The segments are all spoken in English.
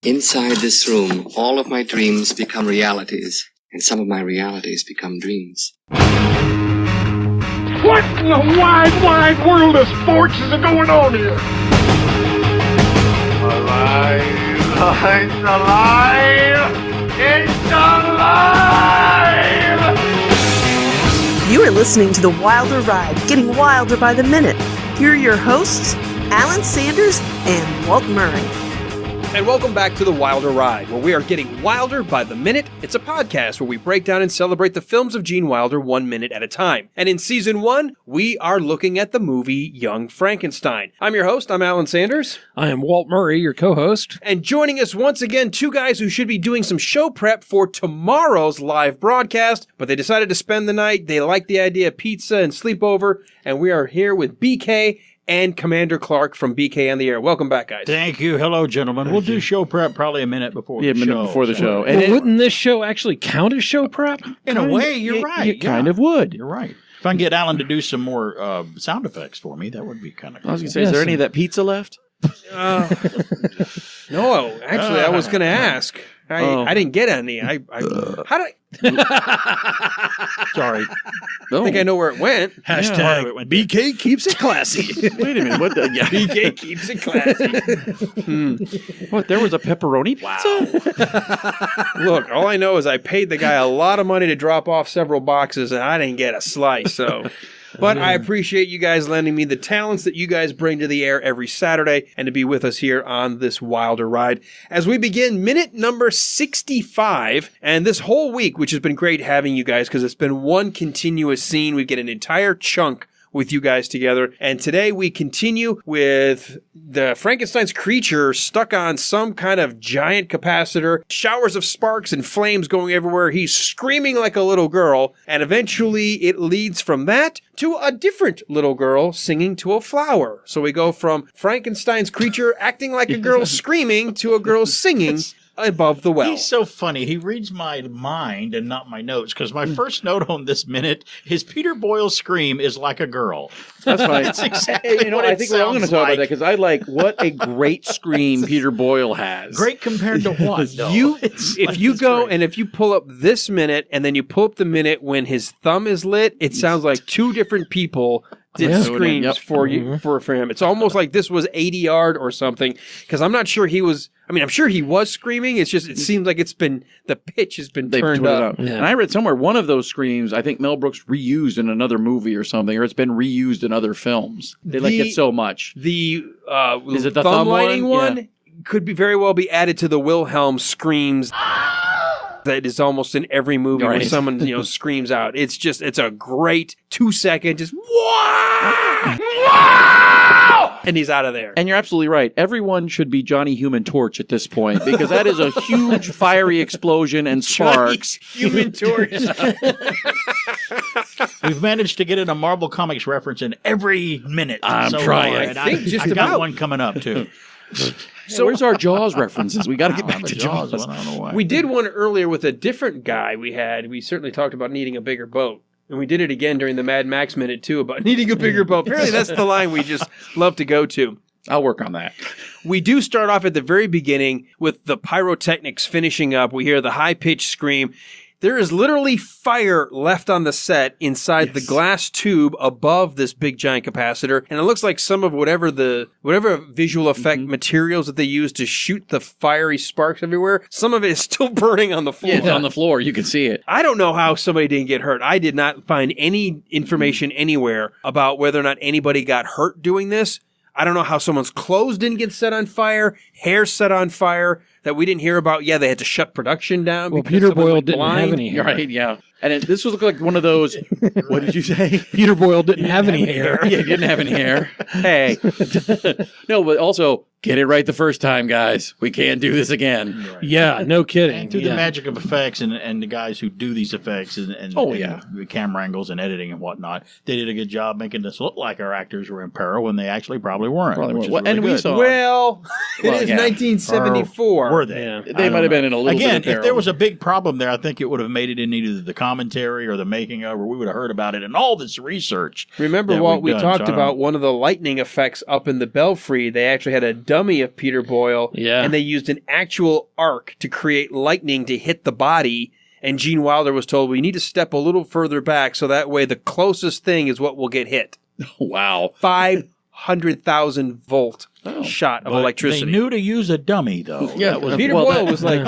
Inside this room, all of my dreams become realities, and some of my realities become dreams. What in the wide, wide world of sports is going on here? Alive! It's alive! It's alive! You are listening to The Wilder Ride, getting wilder by the minute. Here are your hosts, Alan Sanders and Walt Murray. And welcome back to The Wilder Ride, where we are getting wilder by the minute. It's a podcast where we break down and celebrate the films of Gene Wilder 1 minute at a time. And in Season 1, we are looking at the movie Young Frankenstein. I'm your host, I'm Alan Sanders. I am Walt Murray, your co-host. And joining us once again, two guys who should be doing some show prep for tomorrow's live broadcast, but they decided to spend the night. They like the idea of pizza and sleepover, and we are here with BK and Commander Clark from BK on the Air. Welcome back, guys. Thank you. Hello, gentlemen. We'll do show prep probably a minute before the show. Yeah, a minute before the show. And wouldn't this show actually count as show prep? In a way, you're right. It kind of would. You're right. If I can get Alan to do some more sound effects for me, that would be kind of cool. I was going to say, is there any of that pizza left? No, actually, I was going to ask. I didn't get any. How did I... Sorry. I think I know where it went. Hashtag BK keeps it classy. Wait a minute. What the? Yeah. BK keeps it classy. What? There was a pepperoni pizza? Look, all I know is I paid the guy a lot of money to drop off several boxes, and I didn't get a slice, so... But I appreciate you guys lending me the talents that you guys bring to the air every Saturday and to be with us here on this Wilder Ride. As we begin minute number 65, and this whole week, which has been great having you guys because it's been one continuous scene. We get an entire chunk with you guys together. And today we continue with the Frankenstein's creature stuck on some kind of giant capacitor, showers of sparks and flames going everywhere. He's screaming like a little girl, and eventually it leads from that to a different little girl singing to a flower. So we go from Frankenstein's creature acting like a girl screaming to a girl singing above the well. He's so funny. He reads my mind and not my notes, because my first note on this minute is Peter Boyle's scream is like a girl. That's fine. That's exactly what I it think we're all going to sounds talk like. about that because I like what a great scream Peter Boyle has. Great compared to what? No. If you go and if you pull up this minute and then you pull up the minute when his thumb is lit, it sounds like two different people did screams for you for him. It's almost like this was 80 yard or something, because I'm not sure he was. I mean, I'm sure he was screaming. It's just, it seems like the pitch has been turned up. Yeah. And I read somewhere one of those screams, I think Mel Brooks reused in another movie or something, or it's been reused in other films. They like it so much. The is it the thumb lighting one? Yeah. Could be very well be added to the Wilhelm screams that is almost in every movie where someone screams out. It's a great 2 second just wow! And he's out of there. And you're absolutely right. Everyone should be Johnny Human Torch at this point, because that is a huge fiery explosion and sparks. Human Torch. We've managed to get in a Marvel Comics reference in every minute. I'm trying. I got one coming up, too. So where's our Jaws references? We got to get back to Jaws. I don't know why. We did one earlier with a different guy we had. We certainly talked about needing a bigger boat. And we did it again during the Mad Max minute, too, about needing a bigger boat. Apparently, that's the line we just love to go to. I'll work on that. We do start off at the very beginning with the pyrotechnics finishing up. We hear the high-pitched scream. There is literally fire left on the set inside the glass tube above this big giant capacitor, and it looks like some of whatever visual effect materials that they use to shoot the fiery sparks everywhere, some of it is still burning on the floor. Yeah, it's on the floor. You can see it. I don't know how somebody didn't get hurt. I did not find any information anywhere about whether or not anybody got hurt doing this. I don't know how someone's clothes didn't get set on fire, hair set on fire that we didn't hear about. Yeah, they had to shut production down. Well, Peter Boyle didn't have any hair. Right, yeah. And this was like one of those, what did you say? Peter Boyle didn't have any hair. Yeah, he didn't have any hair. Hey. No, but also, get it right the first time, guys. We can't do this again. Right. Yeah, no kidding. And through the magic of effects and the guys who do these effects and the camera angles and editing and whatnot, they did a good job making this look like our actors were in peril when they actually probably weren't. We saw. Well, it is 1974. Were they? Yeah. They might have been in a little bit of peril. If there was a big problem there, I think it would have made it in either the commentary or the making of, or we would have heard about it in all this research. Remember what we talked about, one of the lightning effects up in the belfry, they actually had a dummy of Peter Boyle. Yeah. And they used an actual arc to create lightning to hit the body. And Gene Wilder was told, we need to step a little further back so that way the closest thing is what will get hit. Wow. 500,000 volt shot of electricity. They knew to use a dummy, though. Yeah, Peter Boyle was like,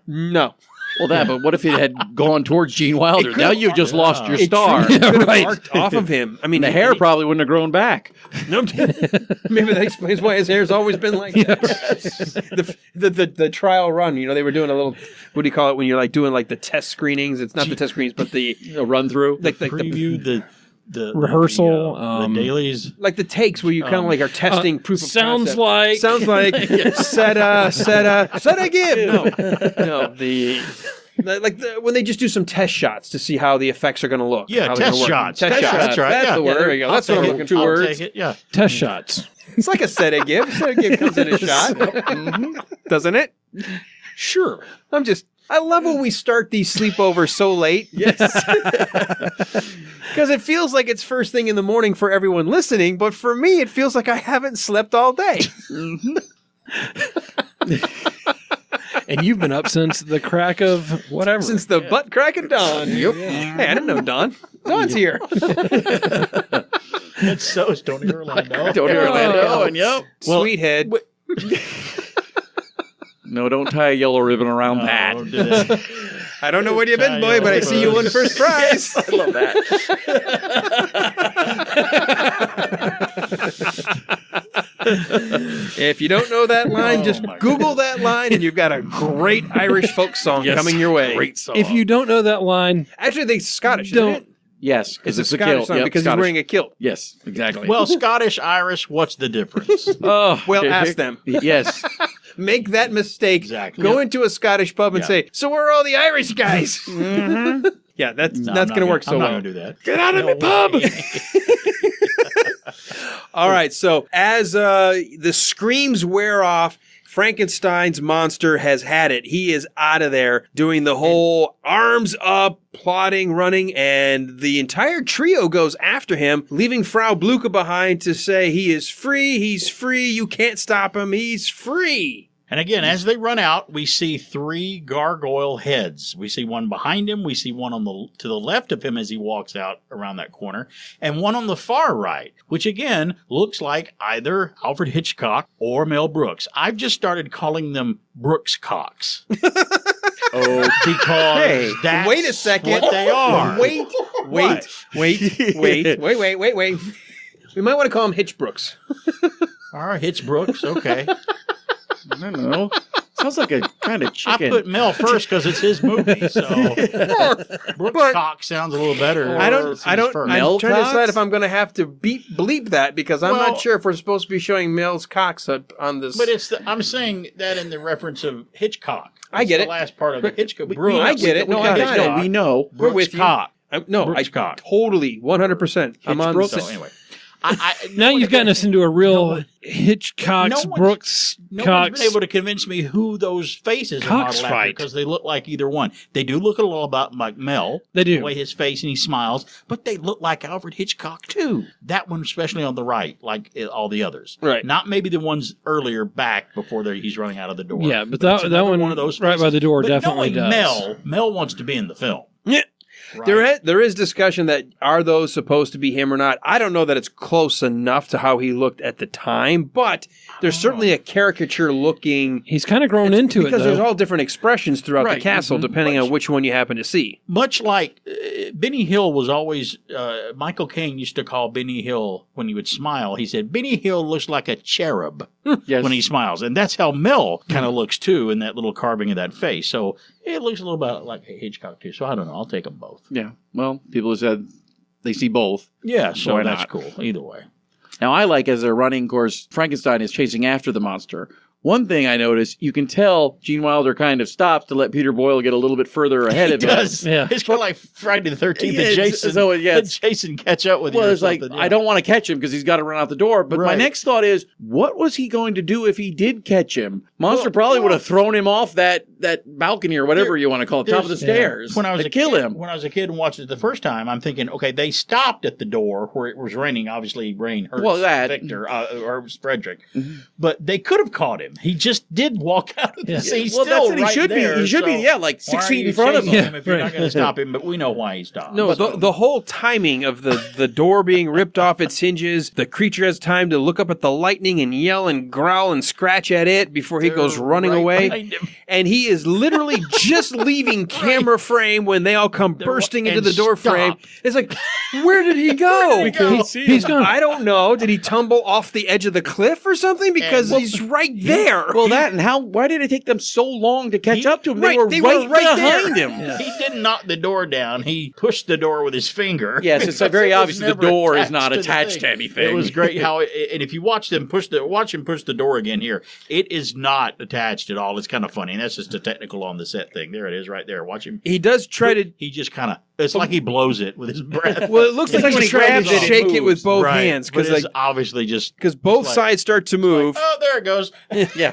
no. Well, but what if it had gone towards Gene Wilder? Now you've just lost your star. It could have arced off of him. I mean, the hair probably wouldn't have grown back. No, maybe that explains why his hair's always been like that. The trial run, they were doing a little, what do you call it when you're like doing like the test screenings? It's not the test screenings, but the run through, like preview, the rehearsal, the dailies, like the takes where you kind of like are testing proof of sounds concept. Sounds like set again. No, when they just do some test shots to see how the effects are going to look. Yeah, test shots. Test shots. That's right. That's the word. There we go. That's what I'm looking for. I'll take it. Yeah, test shots. It's like a set a give. Set a give comes in a shot, doesn't it? Sure. I love when we start these sleepovers so late. Yes. Because it feels like it's first thing in the morning for everyone listening, but for me, it feels like I haven't slept all day. And you've been up since the crack of whatever. Since the butt crack of dawn. Yep. Hey, I didn't know Dawn. Dawn's here. That's so Tony Orlando. Tony Orlando, and yep. Sweethead. No, don't tie a yellow ribbon around that. I don't know where you've been, boy, but I see you won first prize. Yes, I love that. If you don't know that line, just Google that line, and you've got a great Irish folk song coming your way. Great song. If you don't know that line, actually, they're Scottish. Isn't it? Yes, it's a Scottish Scottish song because he's wearing a kilt. Yes, exactly. Well, Scottish, Irish, what's the difference? Well, ask them. Yes. Make that mistake. Exactly. Go into a Scottish pub and say, "So where are all the Irish guys?" Mm-hmm. Yeah, that's going to work so well. I'm not going to do that. Get out of the pub. All right. So as the screams wear off, Frankenstein's monster has had it. He is out of there doing the whole arms up, plotting, running, and the entire trio goes after him, leaving Frau Blucher behind to say he is free, he's free, you can't stop him, he's free. And again, as they run out, we see 3 gargoyle heads. We see one behind him. We see one to the left of him as he walks out around that corner, and one on the far right, which again looks like either Alfred Hitchcock or Mel Brooks. I've just started calling them Brooks cocks. Because that's wait a second. what they are. Wait. We might want to call him Hitch Brooks. All right, Hitch Brooks. Okay. I don't know. Sounds like a kind of chicken. I put Mel first because it's his movie, so Brooks Cox sounds a little better. I don't. I'm trying to decide if I'm going to have to bleep that because I'm not sure if we're supposed to be showing Mel's cocks on this. But I'm saying that in the reference of Hitchcock. I get it. The last part of the Hitchcock. I get it. No, I got it. We know. We're with you. Cock. I totally 100%. I'm on Brooks. So anyway. Now you've gotten us into a real Hitchcock's Brooks no Cox. one's been able to convince me who those faces are modeled after because they look like either one. They do look a little about like Mel. They do. The way his face and he smiles, but they look like Alfred Hitchcock too. That one especially on the right, like all the others. Right. Not maybe the ones earlier back before he's running out of the door. Yeah, but that one of those right by the door but definitely does. Mel wants to be in the film. Yeah. Right. There is discussion that are those supposed to be him or not. I don't know that it's close enough to how he looked at the time, but there's certainly a caricature looking. He's kind of grown into it because there's all different expressions throughout the castle, depending on which one you happen to see. Much like Benny Hill was always, Michael Caine used to call Benny Hill when he would smile. He said Benny Hill looks like a cherub when he smiles, and that's how Mel kind of looks too in that little carving of that face. So it looks a little bit like Hitchcock too. So I don't know. I'll take them both. Yeah. Well, people have said they see both. Yeah, so why that's not? cool. Either way. Now, I like as they're running, of course, Frankenstein is chasing after the monster. One thing I noticed, you can tell Gene Wilder kind of stops to let Peter Boyle get a little bit further ahead of him. He does. Yeah. It's kind of like Friday the 13th. Yeah, and Jason, so, yeah, let Jason catch up with you. Well, or it's like, something, I don't want to catch him because he's got to run out the door. But my Right. next thought is, what was he going to do if he did catch him? Monster probably would have thrown him off that balcony or whatever you want to call it, top of the stairs. When I was and a kill kid, him. When I was a kid and watched it the first time, I'm thinking, okay, they stopped at the door where it was raining. Obviously, rain hurts Victor or Frederick. Mm-hmm. But they could have caught him. He just did walk out of the sea. Well, that's what he should be. He should be, like why 6 are feet you in front of chasing him. if you're not going to stop him? But we know why he stopped. No, the whole timing of the door being ripped off its hinges, the creature has time to look up at the lightning and yell and growl and scratch at it before he goes running right away. behind him. And he is literally just leaving camera frame when they all come bursting into and the door stop. frame. It's like, where did he go? He's gone. I don't know. Did he tumble off the edge of the cliff or something? Because he's right there. Well, that and why did it take them so long to catch up to him? Right, They were right behind there. him. He didn't knock the door down. He pushed the door with his finger. Yes, it's very Because it was obvious the never door is attached not the attached to thing. anything. It was great how, and if you watch him push the door again here, it is not attached at all. It's kind of funny, and that's just a technical on the set thing. There it is, right there. Watch him. He does try to. He just kind of. It's like he blows it with his breath. Well, it looks It's like like when he's he trying grabs to it, it shake it with moves. both Right, hands but because it's obviously just both like- sides start to move. oh, there it goes. Yeah.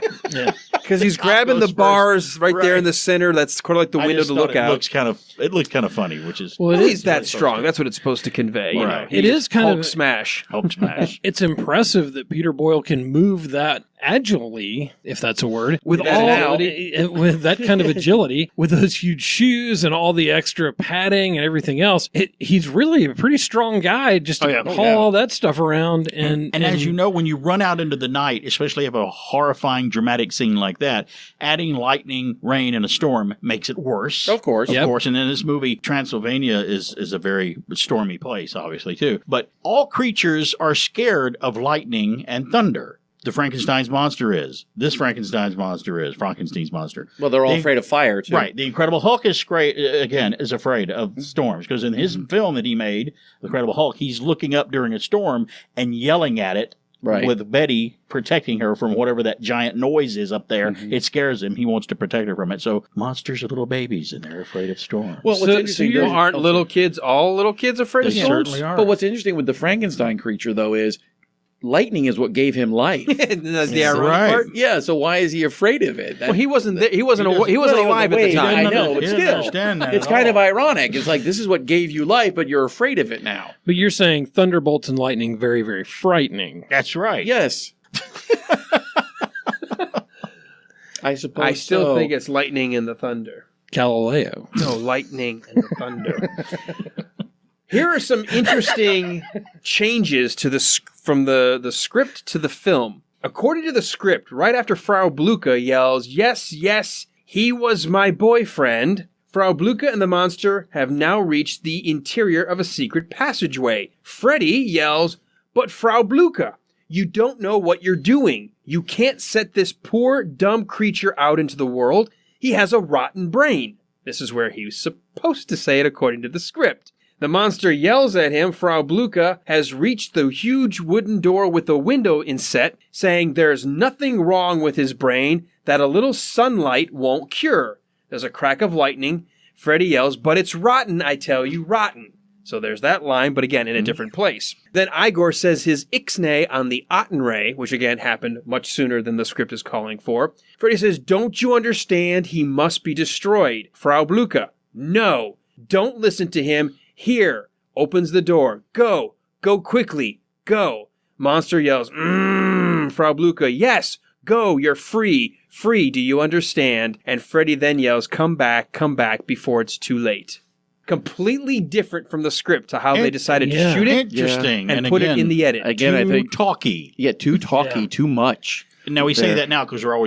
Because he's Top grabbing the goes first. bars right there Right. in the center. That's kind of like the I window just to thought look out. It looks kind of funny, which is Well, Well, it he's is. that strong. That's what it's supposed to convey. You know? Right. It is kind Hulk of smash. Hulk smash. It's impressive that Peter Boyle can move that agilely, if that's a word, with That all agility. with that kind of agility, with those huge shoes and all the extra padding and everything else. He's really a pretty strong guy just to haul all that stuff around. And as you know, when you run out into the night, especially have a horrifying, dramatic scene like that, adding lightning, rain, and a storm makes it worse. Of course. Yep. Of course. And in this movie, Transylvania is a very stormy place, obviously, too. But all creatures are scared of lightning and thunder. The Frankenstein's monster is. This Frankenstein's monster is. Frankenstein's monster. Well, they're all afraid of fire, too. Right. The Incredible Hulk is afraid of storms because in his film that he made, The Incredible Hulk, he's looking up during a storm and yelling at it. Right. With Betty protecting her from whatever that giant noise is up there. It scares him. He wants to protect her from it. So monsters are little babies and they're afraid of storms. Well, what's So interesting you though- Aren't little kids all little kids afraid of They storms? certainly are. But what's interesting with the Frankenstein creature, though, is lightning is what gave him life. That's the ironic Right. part. Yeah, so why is he afraid of it? Well, he wasn't there. He wasn't He doesn't- alive at the Wait, time. I know, but He doesn't still, understand that it's at kind all. of ironic. It's like, this is what gave you life, but you're afraid of it now. but you're saying thunderbolts and lightning very, very frightening. That's right. Yes. I suppose I still so. think it's lightning and the thunder. Galileo. No, lightning and the thunder. Here are some interesting changes to from the script to the film. According to the script, right after Frau Blucher yells, "Yes, yes, he was my boyfriend," Frau Blucher and the monster have now reached the interior of a secret passageway. Freddy yells, "But Frau Blucher, you don't know what you're doing. You can't set this poor, dumb creature out into the world. He has a rotten brain." This is where he was supposed to say it according to the script. The monster yells at him. Frau Blucher has reached the huge wooden door with a window inset, saying there's nothing wrong with his brain that a little sunlight won't cure. There's a crack of lightning. Freddy yells, "But it's rotten, I tell you, rotten." So there's that line, but again, in a different place. Then Igor says his ixnay on the Ottenray, which again happened much sooner than the script is calling for. Freddy says, "Don't you understand? He must be destroyed." Frau Blucher, "No, don't listen to him. Here," opens the door. "Go, go quickly, go." Monster yells, Frau Blucher, "Yes, go, you're free, free, do you understand?" And Freddy then yells, come back before it's too late." Completely different from the script to how they decided to shoot it Interesting. and put again, it in the edit. Again, I too think talky. yeah, too talky, too much. Now we say there. that now because we're all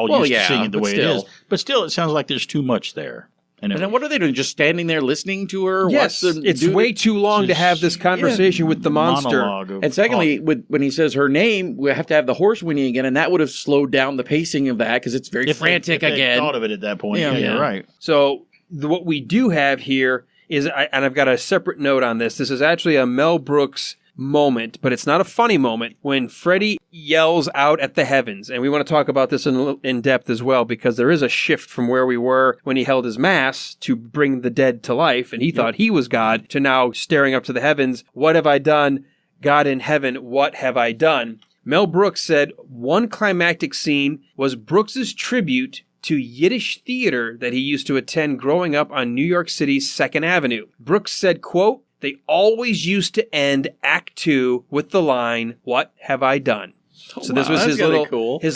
Well, used yeah, to seeing it the but way still. it is. But still, it sounds like there's too much there. And then what are they doing? Just standing there listening to her? Yes, Watch them it's do way it? too long to have this conversation with the monster. Monologue of And secondly, talk. when he says her name, we have to have the horse whinnying again, and that would have slowed down the pacing of that because it's very if frantic they again. thought of it at that point. Yeah. Yeah, Yeah. you're right. So what we do have here is, and I've got a separate note on this. This is actually a Mel Brooks moment, but it's not a funny moment, when Freddy yells out at the heavens. And we want to talk about this in depth as well, because there is a shift from where we were when he held his mass to bring the dead to life, and he thought he was God, to now staring up to the heavens. What have I done? God in heaven, what have I done? Mel Brooks said one climactic scene was Brooks's tribute to Yiddish theater that he used to attend growing up on New York City's 2nd Avenue. Brooks said, quote, "They always used to end Act 2 with the line, 'What have I done?'" So this was his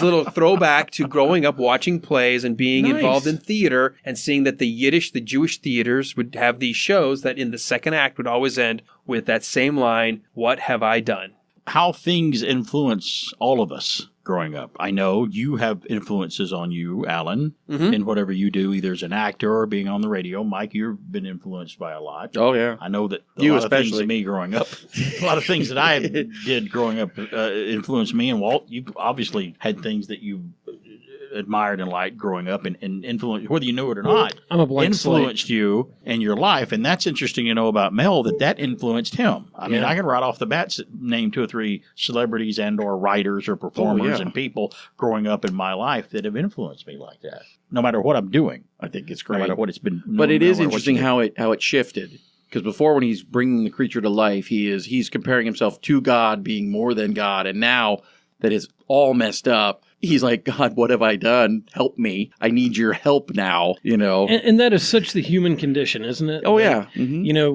little throwback to growing up watching plays and being involved in theater, and seeing that the Jewish theaters would have these shows that in the second act would always end with that same line, "What have I done?" How things influence all of us growing up. I know you have influences on you, Alan, in whatever you do, either as an actor or being on the radio. Mike, you've been influenced by a lot. Oh, yeah. I know that You lot especially. of things me growing up, a lot of things that I did growing up influenced me. And Walt, you obviously had things that you admired and liked growing up and influenced, whether you knew it or not, I'm a blank influenced you in your life. And that's interesting to know about Mel, that influenced him. I mean, I can right off the bat name 2 or 3 celebrities and or writers or performers and people growing up in my life that have influenced me like that, no matter what I'm doing. I think it's No great. matter what it's been. But it is no matter what interesting you do. how it shifted. Because before, when he's bringing the creature to life, he's comparing himself to God, being more than God. And now that it's all messed up, he's like, "God, what have I done? Help me. I need your help now," you know. And that is such the human condition, isn't it? Oh, yeah. Mm-hmm. You know,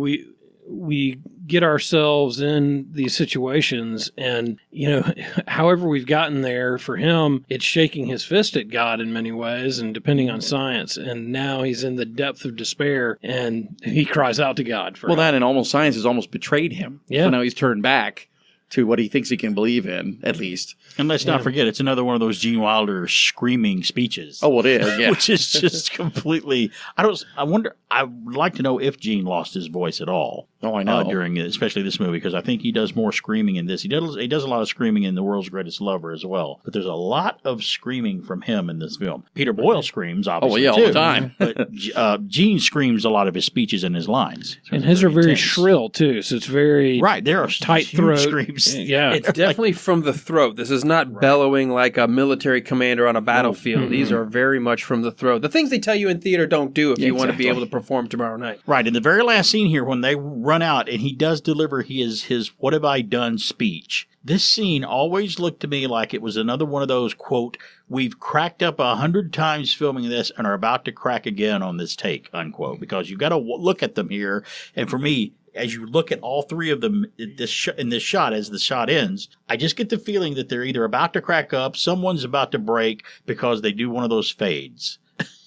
we get ourselves in these situations, and, you know, however we've gotten there, for him, it's shaking his fist at God in many ways, and depending on science. And now he's in the depth of despair, and he cries out to God for help. That and almost science has almost betrayed him. Yeah. So now he's turned back to what he thinks he can believe in, at least. And let's not forget, it's another one of those Gene Wilder screaming speeches. Oh, well, it is, yeah. Which is just completely. I wonder. I would like to know if Gene lost his voice at all. Oh, I know. During it, especially this movie, because I think he does more screaming in this. He does a lot of screaming in The World's Greatest Lover as well. But there's a lot of screaming from him in this film. Peter Boyle screams, obviously, all too. the time. But Gene screams a lot of his speeches and his lines. And his are very intense. shrill, too, so it's very Right, there are tight huge throat. screams. Yeah. It's definitely from the throat. This is not bellowing like a military commander on a battlefield. These are very much from the throat. The things they tell you in theater don't do if you want to be able to perform tomorrow night. Right, in the very last scene here, when they run out and he does deliver his "What have I done" speech, this scene always looked to me like it was another one of those, quote, "We've cracked up 100 times filming this and are about to crack again on this take," unquote, because you've got to look at them here. And for me, as you look at all 3 of them in this shot, as the shot ends, I just get the feeling that they're either about to crack up, someone's about to break because they do one of those fades.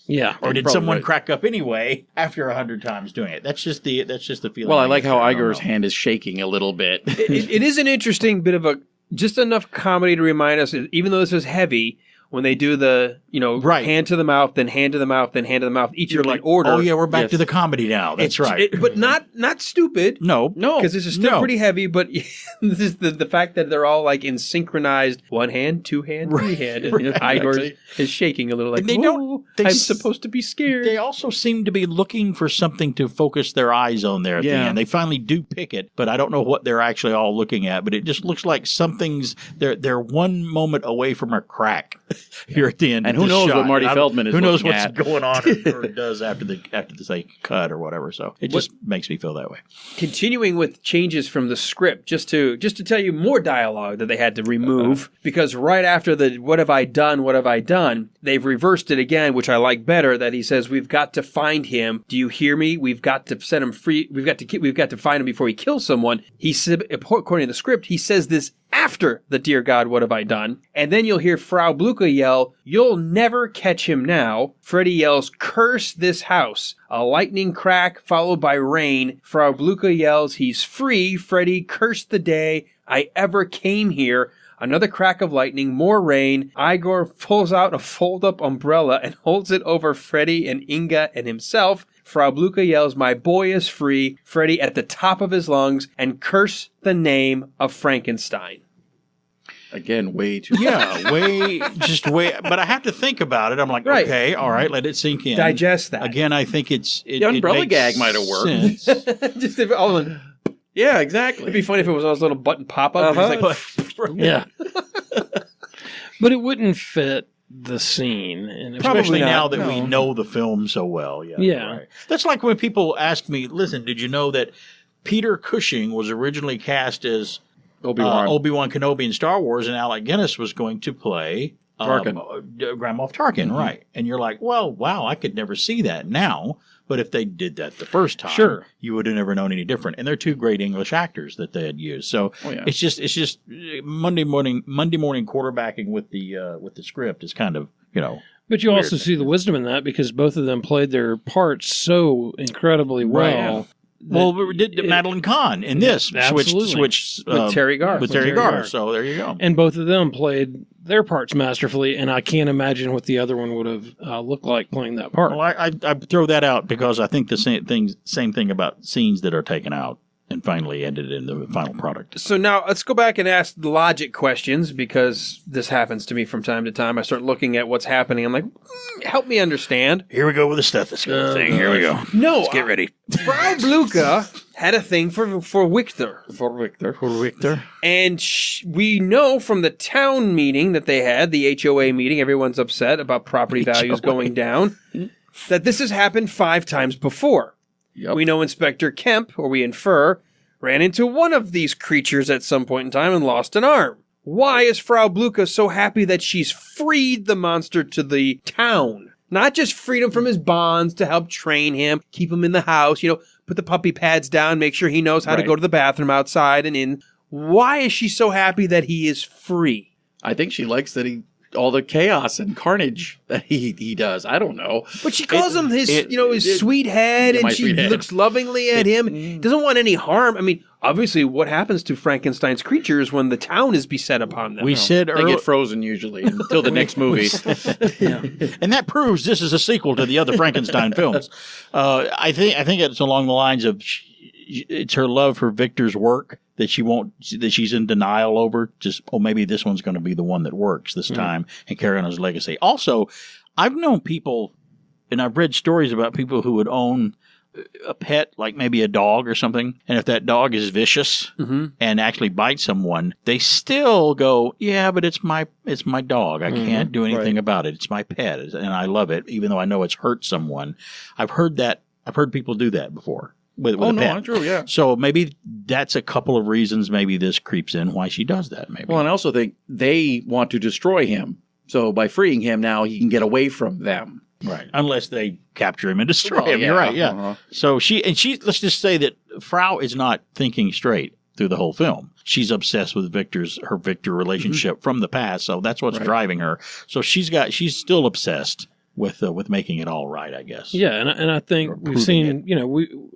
Yeah. Or did Probably someone right. crack up anyway after 100 times doing it? That's just the feeling. Well, I like how I don't Igor's know. hand is shaking a little bit. It is an interesting bit of just enough comedy to remind us, even though this is heavy, when they do the, Right. hand to the mouth, then hand to the mouth, then hand to the mouth, each You're in like, order. oh yeah, we're back Yes. to the comedy now. That's right. But not stupid. No, Because this is still No. pretty heavy, but this is the fact that they're all like in synchronized 1 hand, 2 hand, 3 hand. And Igor is shaking a little like, And they don't- "Whoa, they I'm s- supposed to be scared." They also seem to be looking for something to focus their eyes on there at the Yeah. end. They finally do pick it, but I don't know what they're actually all looking at. But it just looks like something's they're one moment away from a crack here at the end. And of who this knows shot. what Marty Feldman is Who knows looking what's at. going on or does after the say cut or whatever. So it just makes me feel that way. Continuing with changes from the script, just to tell you more dialogue that they had to remove, because right after the "What have I done," they've reversed it again, which I like better. That he says, "We've got to find him. Do you hear me? We've got to set him free. We've got to find him before he kills someone." He said, according to the script, he says this after the "Dear God, what have I done?" And then you'll hear Frau Blucher yell, "You'll never catch him now." Freddy yells, "Curse this house." A lightning crack followed by rain. Frau Blucher yells, "He's free." Freddy, "Curse the day I ever came here." Another crack of lightning, more rain. Igor pulls out a fold-up umbrella and holds it over Freddy and Inga and himself. Frau Blucher yells, "My boy is free." Freddy at the top of his lungs, and curse the name of Frankenstein. Again, way too Yeah, way. But I have to think about it. I'm like, Right. okay, all right, let it sink in. Digest that. Again, I think it The umbrella makes gag might have worked. sense. Just all in. Yeah, exactly. It'd be funny if it was those little button pop-up. Yeah. But it wouldn't fit the scene. And Especially not, now that no. we know the film so well. Yeah. Yeah. Right. That's like when people ask me, listen, did you know that Peter Cushing was originally cast as Obi-Wan Kenobi in Star Wars, and Alec Guinness was going to play Grand Moff Tarkin, right? And you're like, well, wow, I could never see that now. But if they did that the first time, Sure. you would have never known any different. And they're two great English actors that they had used. So it's just Monday morning quarterbacking with the script is kind of, But you also see the wisdom in that because both of them played their parts so incredibly well. Well, we did Madeline Kahn in this switched with Terry Garr. With Terry Garr. So there you go. And both of them played their parts masterfully, and I can't imagine what the other one would have looked like playing that part. Well, I throw that out because I think the same thing about scenes that are taken out and finally ended in the final product. So now let's go back and ask the logic questions because this happens to me from time to time. I start looking at what's happening. I'm like, help me understand. Here we go with the stethoscope thing. Here we go. No. Let's get ready. Frau Blucher had a thing for Victor. For Victor. And we know from the town meeting that they had, the HOA meeting, everyone's upset about property values going down, that this has happened 5 times before. Yep. We know Inspector Kemp, or we infer, ran into one of these creatures at some point in time and lost an arm. Why is Frau Blucher so happy that she's freed the monster to the town? Not just freed him from his bonds to help train him, keep him in the house, put the puppy pads down, make sure he knows how to go to the bathroom outside and in. Why is she so happy that he is free? I think she likes that all the chaos and carnage that he does. I don't know. But she calls him his sweet head, and she looks lovingly at him. Doesn't want any harm. I mean, obviously, what happens to Frankenstein's creatures when the town is beset upon them? We said They earlier, get frozen usually until the next movie. and that proves this is a sequel to the other Frankenstein films. I think it's along the lines of it's her love for Victor's work that she's in denial over. Maybe this one's going to be the one that works this time and carry on his legacy. Also, I've known people, and I've read stories about people who would own a pet, like maybe a dog or something, and if that dog is vicious and actually bites someone, they still go, yeah, but it's my dog. I can't do anything about it. It's my pet, and I love it, even though I know it's hurt someone. I've heard people do that before. With a pet. True, yeah. So maybe that's a couple of reasons maybe this creeps in why she does that, maybe. Well, and I also think they want to destroy him. So by freeing him now, he can get away from them. Right. Unless they capture him and destroy him. Yeah. You're right, yeah. Uh-huh. So she, let's just say that Frau is not thinking straight through the whole film. She's obsessed with her Victor relationship from the past, so that's what's driving her. So she's still obsessed with making it all right, I guess. Yeah, and I think we've seen,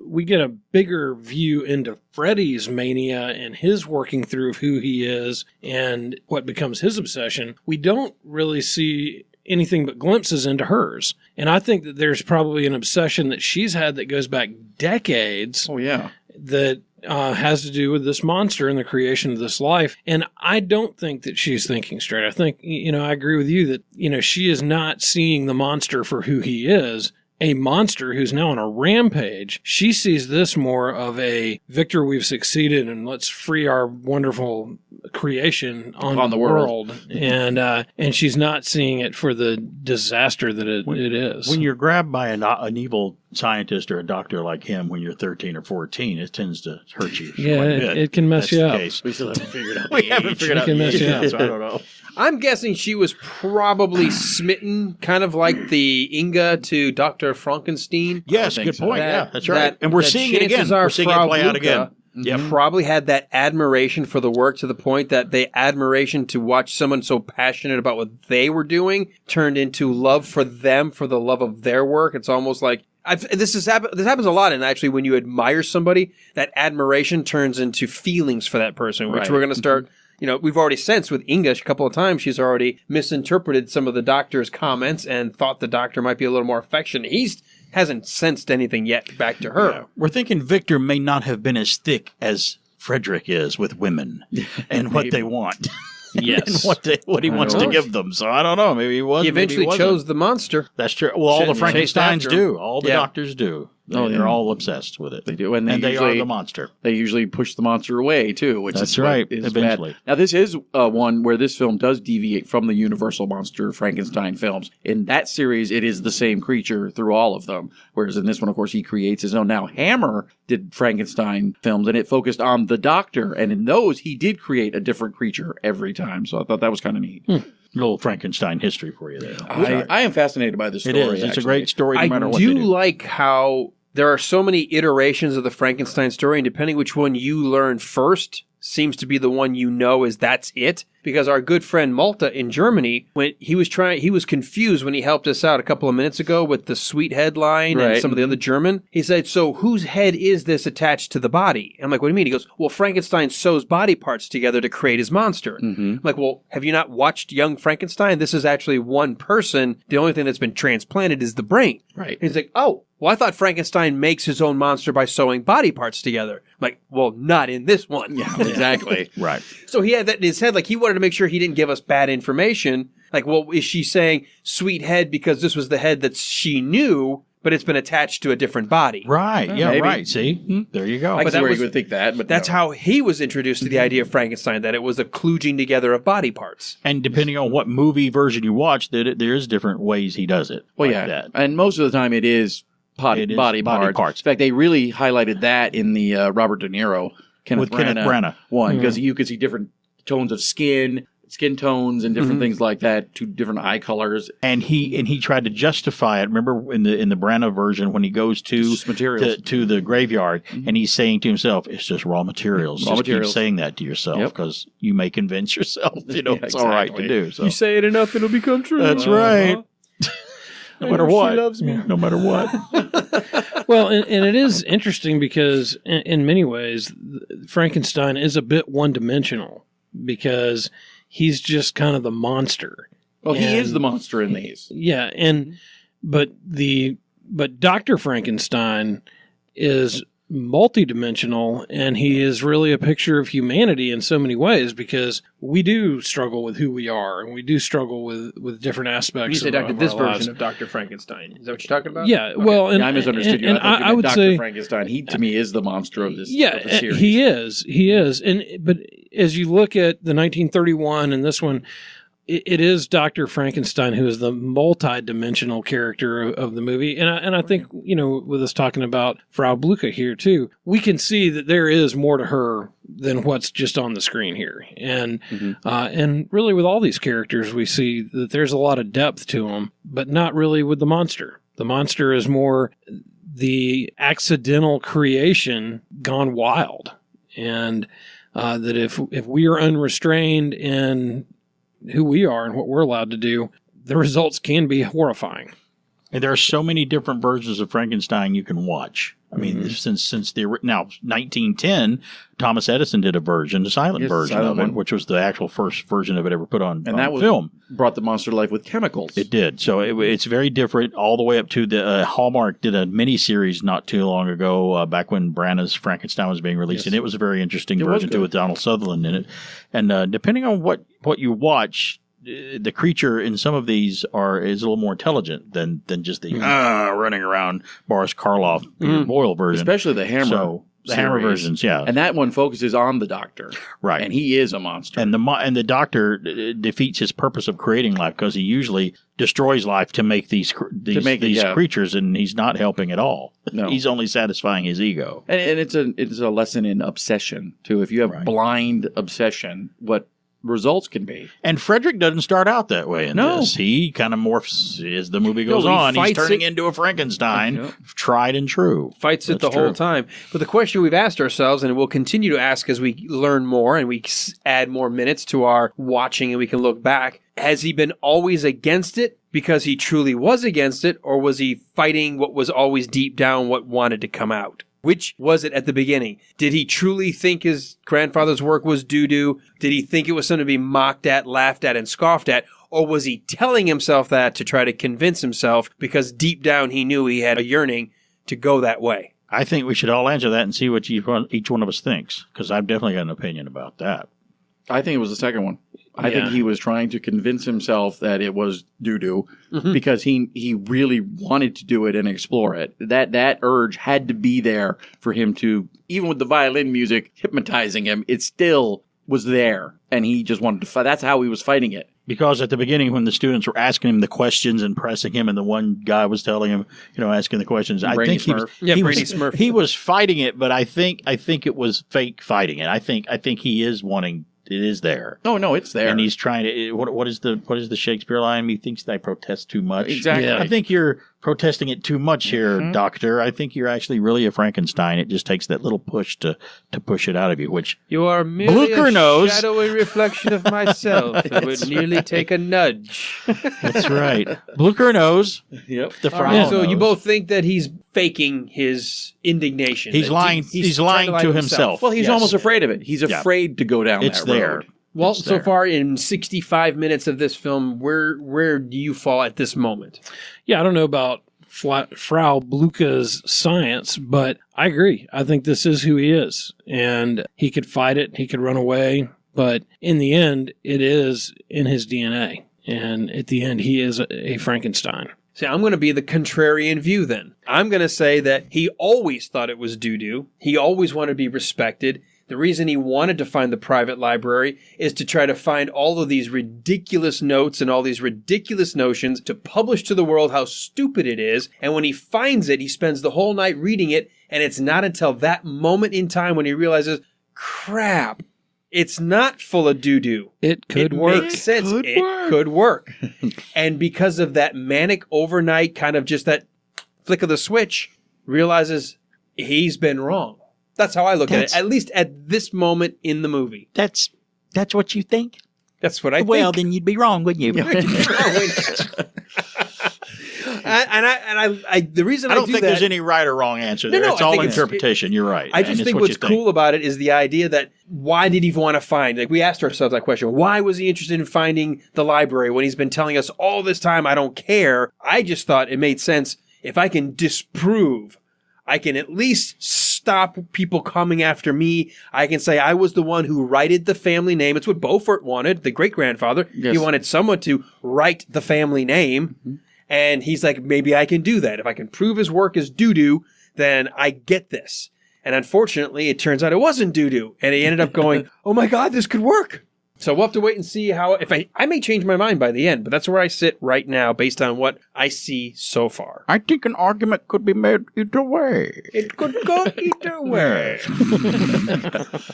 we get a bigger view into Freddy's mania and his working through of who he is and what becomes his obsession. We don't really see anything but glimpses into hers. And I think that there's probably an obsession that she's had that goes back decades. Oh, yeah. That has to do with this monster and the creation of this life. And I don't think that she's thinking straight. I think, I agree with you that, she is not seeing the monster for who he is, a monster who's now on a rampage. She sees this more of a Victor, we've succeeded and let's free our wonderful creation on the world. And she's not seeing it for the disaster that it is. When you're grabbed by an evil scientist or a doctor like him when you're 13 or 14, it tends to hurt you. Yeah, quite a bit. it can mess you up. Case. We still haven't figured out. We haven't figured out can mess you up. so I don't know. I'm guessing she was probably smitten, kind of like the Inga to Dr. Frankenstein. Yes, good point. That- That's right. And we're that seeing it again. chances are We're seeing it Frau play out Blucher again. Yep. Probably had that admiration for the work to the point that the admiration to watch someone so passionate about what they were doing turned into love for them, for the love of their work. It's almost like this happens a lot. And actually, when you admire somebody, that admiration turns into feelings for that person, which we're going to start. We've already sensed with Inga a couple of times, she's already misinterpreted some of the doctor's comments and thought the doctor might be a little more affectionate. He hasn't sensed anything yet back to her. Yeah. We're thinking Victor may not have been as thick as Frederick is with women and what they want. Yes. and what he wants to give them. So I don't know. Maybe he was. He eventually chose the monster. That's true. Well, all the Shouldn't chase Frankensteins after him. do. All the doctors do. They're all obsessed with it. They do, and they are the monster. They usually push the monster away too, which That's is right. Is Eventually, bad. Now this is one where this film does deviate from the Universal monster Frankenstein films. In that series, it is the same creature through all of them, whereas in this one, of course, he creates his own. Now Hammer did Frankenstein films, and it focused on the Doctor, and in those, he did create a different creature every time. So I thought that was kind of neat. little Frankenstein history for you there. I am fascinated by the story. It is. It's a great story no matter what I they do do. like how there are so many iterations of the Frankenstein story, and depending which one you learn first seems to be the one you know is that's it. Because our good friend Malta in Germany, when he was confused when he helped us out a couple of minutes ago with the sweet headline and some of the other German. He said, so whose head is this attached to the body? I'm like, what do you mean? He goes, well, Frankenstein sews body parts together to create his monster. I'm like, well, have you not watched Young Frankenstein? This is actually one person. The only thing that's been transplanted is the brain. Right. And he's like, oh, well, I thought Frankenstein makes his own monster by sewing body parts together. I'm like, well, not in this one. Yeah, exactly. Right. So he had that in his head. Like, he wanted to make sure he didn't give us bad information. Like, well, is she saying sweet head because this was the head that she knew, but it's been attached to a different body? Right. Yeah, maybe. right. See? There you go. I can see where was- you would think that, but That's no. how he was introduced to the idea of Frankenstein, that it was a kludging together of body parts. And depending on what movie version you watch, there's different ways he does it. Well, like yeah. that. And most of the time it is body parts. In fact, they really highlighted that in the Robert De Niro, Kenneth Branagh one, because you could see different tones of skin tones and different things like that, two different eye colors. And he tried to justify it. Remember in the Branagh version when he goes to the graveyard and he's saying to himself, "It's just raw materials." Keep saying that to yourself because you may convince yourself, it's all right to do. So You say it enough, it'll become true. that's right. No matter what. She loves me. No matter what. Well, and it is interesting because in many ways, Frankenstein is a bit one-dimensional because he's just kind of the monster. Well, he is the monster in these. Yeah, but Dr. Frankenstein is multidimensional, and he is really a picture of humanity in so many ways because we do struggle with who we are, and we do struggle with different aspects. You say, of Doctor, this our lives. version of Dr. Frankenstein. Is that what you're talking about? Yeah, well, and I misunderstood you. And I thought you I meant would Dr. say Frankenstein. He to me is the monster of this. yeah, of the series. he is, but as you look at the 1931 and this one, it is Dr. Frankenstein who is the multi-dimensional character of the movie. And I think, with us talking about Frau Blucher here too, we can see that there is more to her than what's just on the screen here. And and really with all these characters, we see that there's a lot of depth to them, but not really with the monster. The monster is more the accidental creation gone wild. And that if we are unrestrained in who we are and what we're allowed to do, the results can be horrifying. And there are so many different versions of Frankenstein you can watch. I mean, since now 1910, Thomas Edison did a silent version of it, which was the actual first version of it ever put on film. Brought the monster to life with chemicals. It did. So it's very different all the way up to the Hallmark did a mini-series not too long ago, back when Branagh's Frankenstein was being released. And it was a very interesting version too with Donald Sutherland in it. And depending on what you watch, the creature in some of these is a little more intelligent than just the running around Boris Karloff Boyle version. Especially the Hammer. So, the Hammer versions, yeah. And that one focuses on the Doctor. Right. And he is a monster. And the Doctor defeats his purpose of creating life because he usually destroys life to make these creatures, and he's not helping at all. No. He's only satisfying his ego. And it's a lesson in obsession, too. If you have blind obsession, what results can be. And Frederick doesn't start out that way in this. He kind of morphs as the movie goes on. He's turning into a Frankenstein, tried and true. Fights it the whole time. But the question we've asked ourselves, and we'll continue to ask as we learn more and we add more minutes to our watching and we can look back, has he been always against it because he truly was against it, or was he fighting what was always deep down what wanted to come out? Which was it at the beginning? Did he truly think his grandfather's work was doo-doo? Did he think it was something to be mocked at, laughed at, and scoffed at? Or was he telling himself that to try to convince himself because deep down he knew he had a yearning to go that way? I think we should all answer that and see what each one of us thinks, because I've definitely got an opinion about that. I think it was the second one. I think he was trying to convince himself that it was doo-doo because he really wanted to do it and explore it. That urge had to be there for him to, even with the violin music hypnotizing him, it still was there. And he just wanted to fight. That's how he was fighting it. Because at the beginning, when the students were asking him the questions and pressing him, and the one guy was telling him, asking the questions, Brady Smurf. He was fighting it, but I think it was fake fighting it. I think he is wanting. It is there. Oh no, it's there, and he's trying to. What is the Shakespeare line? He thinks that I protest too much. Exactly. I think you're protesting it too much here, Doctor. I think you're actually really a Frankenstein. It just takes that little push to push it out of you. Which you are merely Blucher a knows. shadowy reflection of myself. It would nearly take a nudge. That's right. Blucher knows. Yep. The All right, so knows. you both think that he's faking his indignation. He's That lying. He's lying trying to himself. Well, he's Yes. almost afraid of it. He's afraid to go down It's that there. road. Well, It's so there. far in 65 minutes of this film, where do you fall at this moment? Yeah, I don't know about Frau Blucher's science, but I agree. I think this is who he is. And he could fight it. He could run away. But in the end, it is in his DNA. And at the end, he is a Frankenstein. See, I'm going to be the contrarian view then. I'm going to say that he always thought it was doo-doo. He always wanted to be respected. The reason he wanted to find the private library is to try to find all of these ridiculous notes and all these ridiculous notions to publish to the world how stupid it is. And when he finds it, he spends the whole night reading it. And it's not until that moment in time when he realizes, crap, it's not full of doo-doo. It could It work. makes sense. It could work. And because of that manic overnight kind of just that flick of the switch, realizes he's been wrong. That's how I look at it, at least at this moment in the movie. That's what you think. That's what I think. Well, then you'd be wrong, wouldn't you? I the reason I don't do think that, there's any right or wrong answer there. No, It's I all think it's- interpretation. You're right. I just And it's think what what's you think. cool about it is the idea that why did he want to find? Like we asked ourselves that question. Why was he interested in finding the library when he's been telling us all this time, I don't care? I just thought it made sense. If I can disprove, I can at least stop people coming after me. I can say I was the one who righted the family name. It's what Beaufort wanted, the great-grandfather. Yes. He wanted someone to write the family name. Mm-hmm. And he's like, maybe I can do that. If I can prove his work is doo-doo, then I get this. And unfortunately, it turns out it wasn't doo-doo. And he ended up going, oh my God, this could work. So we'll have to wait and see how, if I may change my mind by the end, but that's where I sit right now based on what I see so far. I think an argument could be made either way. It could go either way.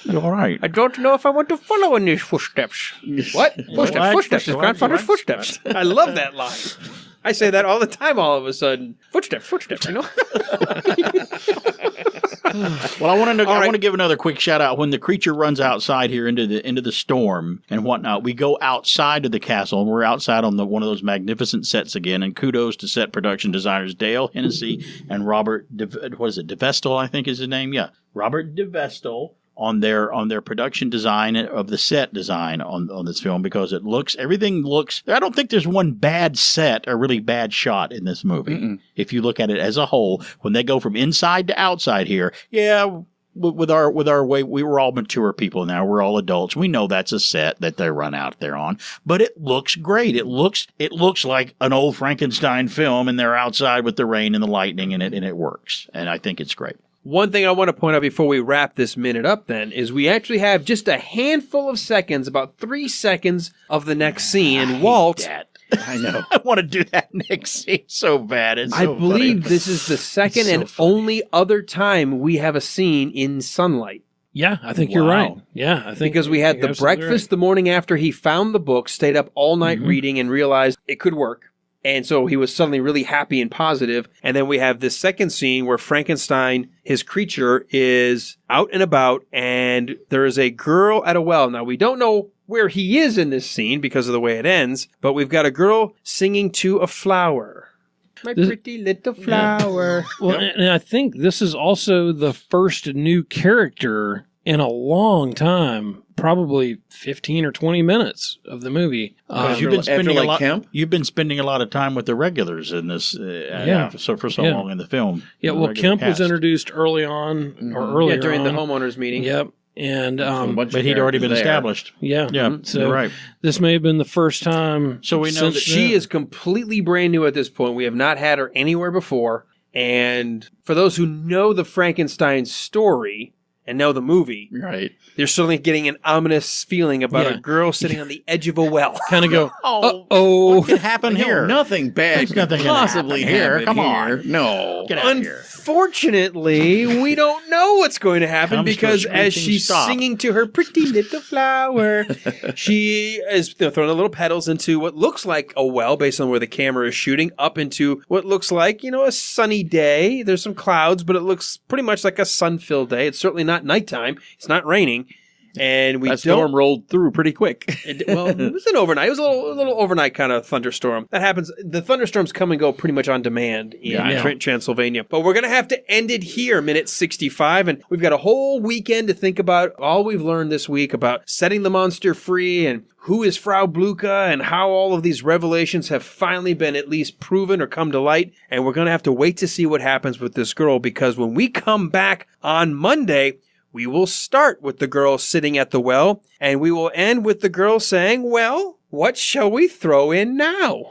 You're right. I don't know if I want to follow in these footsteps. What? Footsteps. His grandfather's footsteps. I love that line. I say that all the time all of a sudden. Footsteps, you know? Well, I want right. to give another quick shout out. When the creature runs outside here into the storm and whatnot, we go outside of the castle, and we're outside on one of those magnificent sets again. And kudos to set production designers Dale Hennessy and Robert DeVestel, I think is his name. Yeah, Robert DeVestel on their production design of the set design on this film, because everything looks. I don't think there's one bad set or really bad shot in this movie. Mm-mm. If you look at it as a whole, when they go from inside to outside here, yeah. With our way, we were all mature people now. We're all adults. We know that's a set that they run out there on, but it looks great. It looks like an old Frankenstein film, and they're outside with the rain and the lightning, and it works. And I think it's great. One thing I want to point out before we wrap this minute up then is we actually have just a handful of seconds, about 3 seconds of the next scene. And Walt, I know. I want to do that next scene so bad. It's I so believe funny. this is the second So and funny. only other time we have a scene in sunlight. Yeah, I think you're Wow. right. Yeah, I think Because we had you're the absolutely breakfast right. the morning after he found the book, stayed up all night reading and realized it could work. And so he was suddenly really happy and positive. And then we have this second scene where Frankenstein, his creature, is out and about, and there is a girl at a well. Now, we don't know where he is in this scene because of the way it ends, but we've got a girl singing to a flower. My pretty little flower. Well, and I think this is also the first new character in a long time, probably 15 or 20 minutes of the movie. You've been spending after, like, camp? You've been spending a lot of time with the regulars in this. For so Yeah. long in the film. Yeah, The well, regular Kemp was cast. introduced early on, or earlier Yeah, during the on. homeowners meeting. Yep. And but he'd already been established. Yeah. Yeah, So you're right. this may have been the first time. So we know since that She is completely brand new at this point. We have not had her anywhere before. And for those who know the Frankenstein story and know the movie, Right. they're certainly getting an ominous feeling about Yeah. a girl sitting on the edge of a well. kind of go, Oh, what could happen No, here? nothing bad There's could nothing gonna possibly happen here. happen Come here. on. No. Get out of here. Unfortunately, we don't know what's going to happen Comes to a because as screeching she's stop. singing to her pretty little flower, she is throwing the little petals into what looks like a well based on where the camera is shooting up into what looks like, a sunny day. There's some clouds, but it looks pretty much like a sun-filled day. It's certainly not nighttime. It's not raining. And we That storm rolled through pretty quick. It was an overnight. It was a little overnight kind of thunderstorm. That happens. The thunderstorms come and go pretty much on demand in Transylvania. But we're going to have to end it here, minute 65. And we've got a whole weekend to think about all we've learned this week about setting the monster free and who is Frau Blucher and how all of these revelations have finally been at least proven or come to light. And we're going to have to wait to see what happens with this girl, because when we come back on Monday, we will start with the girl sitting at the well, and we will end with the girl saying, well, what shall we throw in now?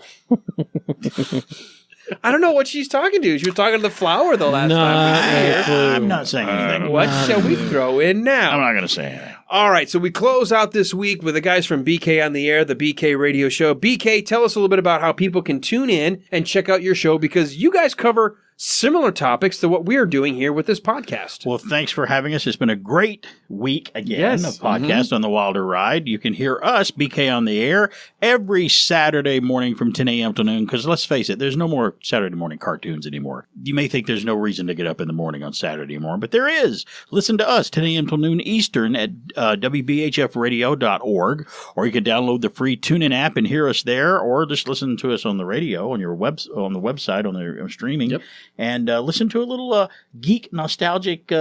I don't know what she's talking to. She was talking to the flower the last time we were here. I'm not saying anything. What shall we throw in now? I'm not going to say anything. All right, so we close out this week with the guys from BK on the Air, the BK Radio Show. BK, tell us a little bit about how people can tune in and check out your show, because you guys cover similar topics to what we're doing here with this podcast. Well, thanks for having us. It's been a great week again of podcast on the Wilder Ride. You can hear us, BK on the Air, every Saturday morning from 10 a.m. to noon, because let's face it, there's no more Saturday morning cartoons anymore. You may think there's no reason to get up in the morning on Saturday morning, but there is. Listen to us 10 a.m. till noon Eastern at WBHFradio.org, or you can download the free TuneIn app and hear us there, or just listen to us on the radio, on your on the website, on the streaming. Yep. And listen to a little geek nostalgic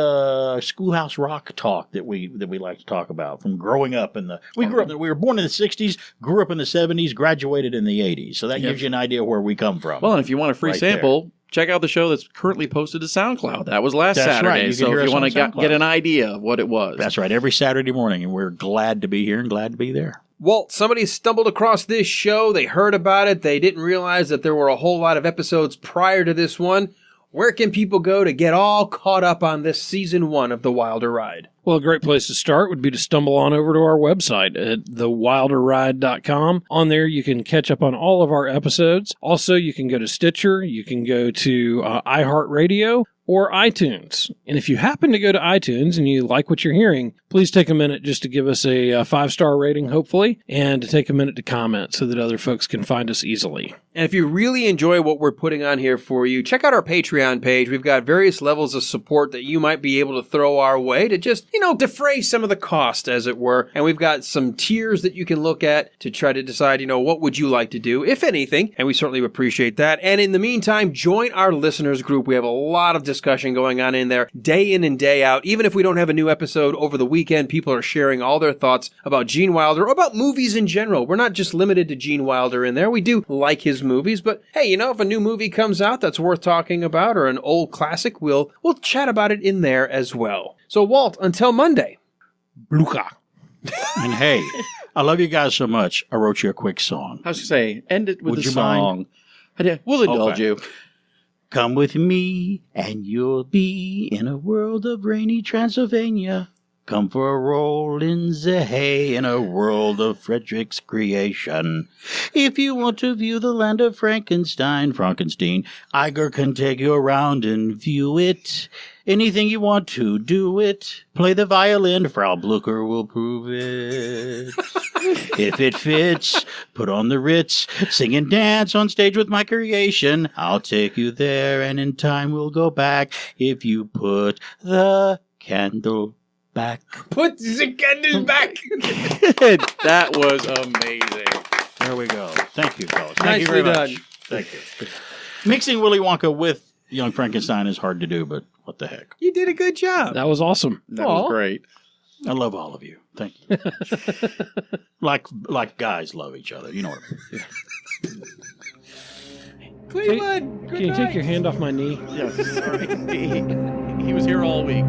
schoolhouse rock talk that we like to talk about from growing up in the. We were born in the 60s, grew up in the 70s, graduated in the 80s. So that gives you an idea where we come from. Well, and if you want a free sample, check out the show that's currently posted to SoundCloud. That was last Saturday. Right. You so if you want to get an idea of what it was. That's right. Every Saturday morning, and we're glad to be here and glad to be there. Walt, somebody stumbled across this show. They heard about it. They didn't realize that there were a whole lot of episodes prior to this one. Where can people go to get all caught up on this season 1 of The Wilder Ride? Well, a great place to start would be to stumble on over to our website at thewilderride.com. On there, you can catch up on all of our episodes. Also, you can go to Stitcher, you can go to iHeartRadio, or iTunes. And if you happen to go to iTunes and you like what you're hearing, please take a minute just to give us a 5-star rating, hopefully, and to take a minute to comment so that other folks can find us easily. And if you really enjoy what we're putting on here for you, check out our Patreon page. We've got various levels of support that you might be able to throw our way to just, defray some of the cost, as it were. And we've got some tiers that you can look at to try to decide, what would you like to do, if anything. And we certainly appreciate that. And in the meantime, join our listeners group. We have a lot of discussion going on in there day in and day out. Even if we don't have a new episode over the weekend, people are sharing all their thoughts about Gene Wilder or about movies in general. We're not just limited to Gene Wilder in there. We do like his movies, but hey, if a new movie comes out that's worth talking about, or an old classic, we'll chat about it in there as well. So Walt, until Monday. Blucher. And hey, I love you guys so much. I wrote you a quick song. I was going to say, end it with Would a you song. We'll indulge you. Come with me, and you'll be in a world of rainy Transylvania. Come for a roll in the hay in a world of Frederick's creation. If you want to view the land of Frankenstein, Igor can take you around and view it. Anything you want to, do it. Play the violin, Frau Blucher will prove it. If it fits, put on the Ritz, sing and dance on stage with my creation. I'll take you there, and in time we'll go back if you put the candle back. Put the candle back. That was amazing. There we go. Thank you, fellas. Thank Nicely you very done. much. Thank you. Mixing Willy Wonka with Young Frankenstein is hard to do, but what the heck. You did a good job. That was awesome. That was great. I love all of you. Thank you. like guys love each other. You know what I mean. Cleveland, Can you take your hand off my knee? Yes, sorry. He was here all week.